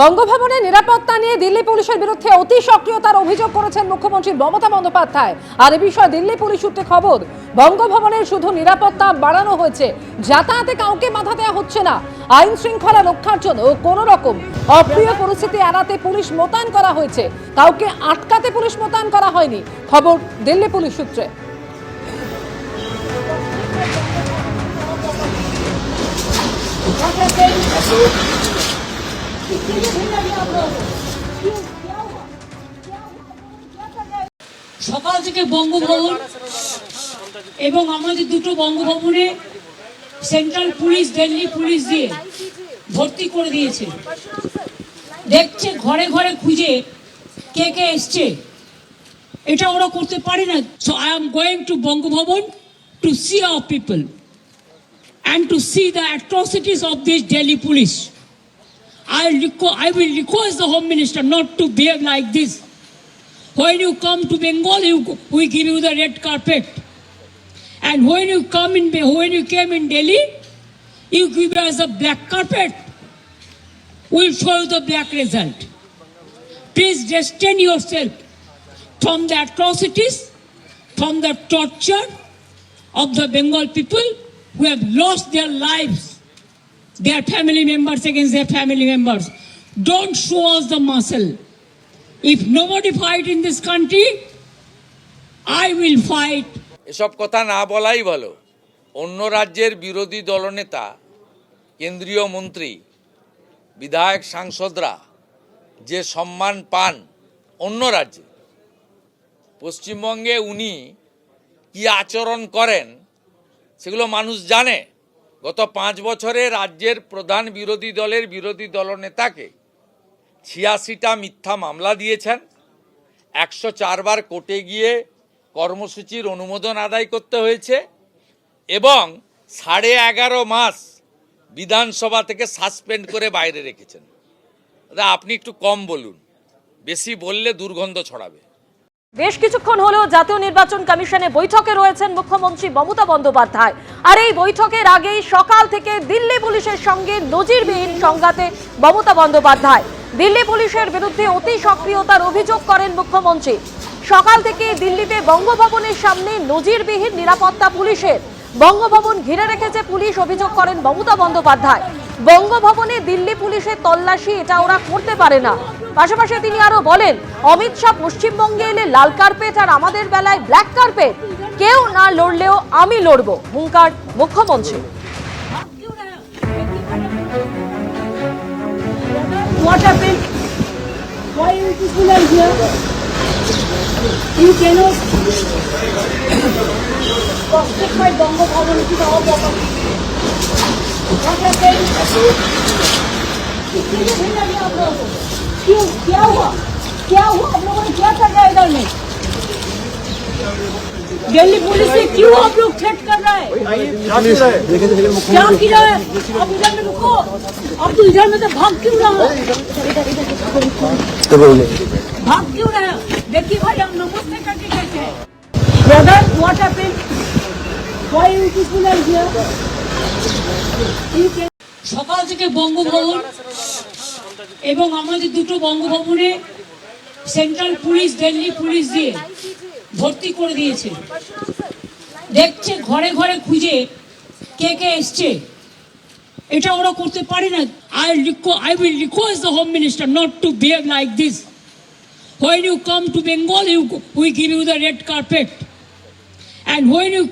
বঙ্গভবনের নিরাপত্তা নিয়ে দিল্লি পুলিশের বিরুদ্ধে অতি সক্রিয়তার অভিযোগ করেছেন মুখ্যমন্ত্রী মমতা বন্দ্যোপাধ্যায়। আর এই বিষয়ে দিল্লি পুলিশ সূত্রে খবর, বঙ্গভবনের শুধু নিরাপত্তা বাড়ানো হয়েছে, যাতায়াতে কাউকে বাধা দেওয়া হচ্ছে না। আইন শৃঙ্খলা রক্ষার জন্য কোন রকম অপ্রিয় পরিস্থিতি এড়াতে পুলিশ মোতায়েন করা হয়েছে, কাউকে আটকাতে পুলিশ মোতায়েন করা হয়নি। খবর দিল্লি পুলিশ সূত্রে। সকাল থেকে বঙ্গভবন এবং আমাদের দুটো বঙ্গভবনে সেন্ট্রাল পুলিশ দিল্লি পুলিশ দিয়ে ভর্তি করে দিয়েছে। দেখছে ঘরে ঘরে খুঁজে কে কে এসছে, এটা ওরা করতে পারে না। So I am going to Bangabhaban to see our people and to see the atrocities of this Delhi police. I will request the Home Minister not to behave like this. When you come to Bengal, we give you the red carpet, and when you came in Delhi, you give us a black carpet. We'll show you the black result. Please restrain yourself from the atrocities, from the torture of the Bengal people who have lost their lives, their family members against their family members. Don't show us the muscle. If nobody fight in this country, I will fight. এসব কথা না বলাই ভালো। অন্য রাজ্যের বিরোধী দলনেতা, কেন্দ্রীয় মন্ত্রী, বিধায়ক, সাংসদরা যে সম্মান পান অন্য রাজ্যে, পশ্চিমবঙ্গে উনি কি আচরণ করেন সেগুলো মানুষ জানে। গত 5 বছরে রাজ্যের প্রধান বিরোধী দলের বিরোধী দলনেতাকে 86টা মিথ্যা মামলা দিয়েছেন, 104 বার কোর্টে গিয়ে কর্মসূচির অনুমোদন আদায় করতে হয়েছে এবং 11.5 মাস বিধানসভা থেকে সাসপেন্ড করে বাইরে রেখেছেন। আপনি একটু কম বলুন, বেশি বললে দুর্গন্ধ ছড়াবে। বেশ কিছুক্ষণ হলো জাতীয় নির্বাচন কমিশনে বৈঠকে রয়েছেন মুখ্যমন্ত্রী মমতা বন্দ্যোপাধ্যায়। আর এই বৈঠকের আগেই সকাল থেকে দিল্লি পুলিশের সঙ্গে নজিরবিহীন সংঘাতে মমতা বন্দ্যোপাধ্যায়। দিল্লি পুলিশের বিরুদ্ধে অতি সক্রিয়তার অভিযোগ করেন মুখ্যমন্ত্রী। সকাল থেকে দিল্লিতে বঙ্গভবনের সামনে নজিরবিহীন নিরাপত্তা পুলিশের, বঙ্গভবন ঘিরে রেখেছে পুলিশ, অভিযোগ করেন মমতা বন্দ্যোপাধ্যায়। বঙ্গভবনে দিল্লি পুলিশের তল্লাশি এটা ওরা করতে পারে না। পাশাপাশি তিনি আরো বলেন, অমিত শাহ পশ্চিমবঙ্গে এলে লাল কার্পেট আর আমাদের বেলায় ব্ল্যাক কার্পেট, কেউ না লড়লেও আমি লড়বো, হুঙ্কার মুখ্যমন্ত্রী। What happened? Why you people are here? You cannot prosecute my Bongo Bhavan to the all property. What happened? क्यों? क्या हुआ? आप लोगों ने क्या कर रहा है इधर में? दिल्ली पुलिस से क्यों आप लोग थ्रेट कर रहा है? क्या किया है? आप इधर में रुको। आप तो इधर में तो भाग क्यों रहा है? भाग क्यों रहा है? देखिए भाई, हम नमस्ते करके कहते हैं। Brother, what happened? Why you people are here? সকাল থেকে বঙ্গভবন এবং আমাদের দুটো বঙ্গভবনে সেন্ট্রাল পুলিশ দিল্লি পুলিশ দিয়ে ভর্তি করে দিয়েছে। দেখছে ঘরে ঘরে খুঁজে কে কে এসছে, এটা ওরা করতে পারে না। I will request the Home Minister not to behave like this. When you come to Bengal, we give you the red carpet, and when you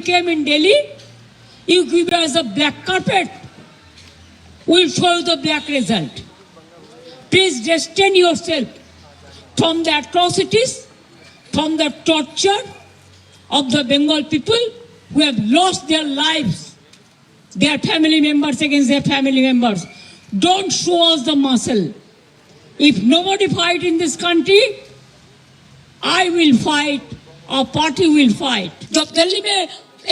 came in Delhi, you give us a black carpet. We'll show you the black result. Please restrain yourself from the atrocities, from the torture of the Bengal people who have lost their lives, their family members against their family members. Don't show us the muscle. If nobody fight in this country, I will fight, our party will fight. जब दिल्ली में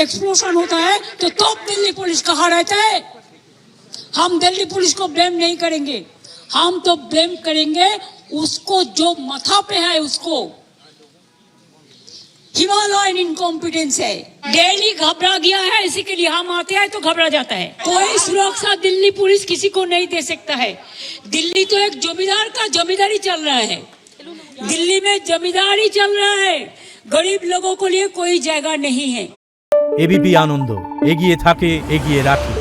explosion होता है तो तब Delhi police कहाँ रहता है? हम दिल्ली पुलिस को ब्लेम नहीं करेंगे, हम तो ब्लेम करेंगे उसको जो माथा पे है उसको। हिमालयन इनकॉम्पिटेंस है। दिल्ली घबरा गया है, इसी के लिए हम आते हैं तो घबरा जाता है। कोई सुरक्षा दिल्ली पुलिस किसी को नहीं दे सकता है। दिल्ली तो एक जमींदार का जमींदारी चल रहा है, दिल्ली में जमींदारी चल रहा है, गरीब लोगों को लिए कोई जगह नहीं है। এবিপি আনন্দ এগিয়ে থাকে, এগিয়ে রাখে।